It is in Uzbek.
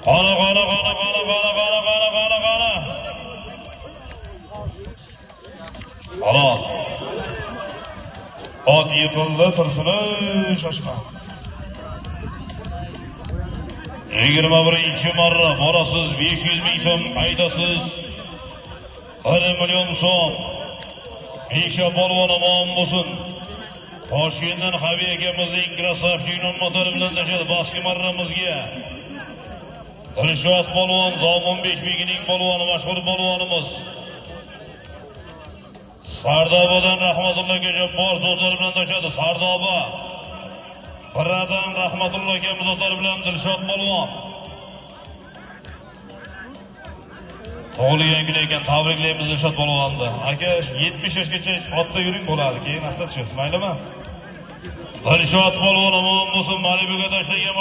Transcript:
Qana qana qana qana qana qana qana qana qana. Halol. Ot yiqildi tursin shoshma. 21-marra borasiz 500 ming so'm qaydasiz 1 million so'm. Insha polvon omon bo'lsin. Toshkentdan Habiy akamizning krasavchikning motori bilan tashadi boski marramizga. Dilshod polvon Zomin Beshbekining polvoni mashhur polvonimiz. Sardobadan Rahmatulloh Jabbor do'stlari bilan tashadi Sardoba. Biradan Rahmatulloh akamiz do'stlari bilan Dilshod polvon. Tug'ilgan kuni ekan, tabriklaymiz Dilshod polvonni. Aka 70 yoshgacha otda yuring bo'ladi, keyin asta tushasiz, maylimi? Dilshod polvon omon bo'lsin, Malibuga tashlagan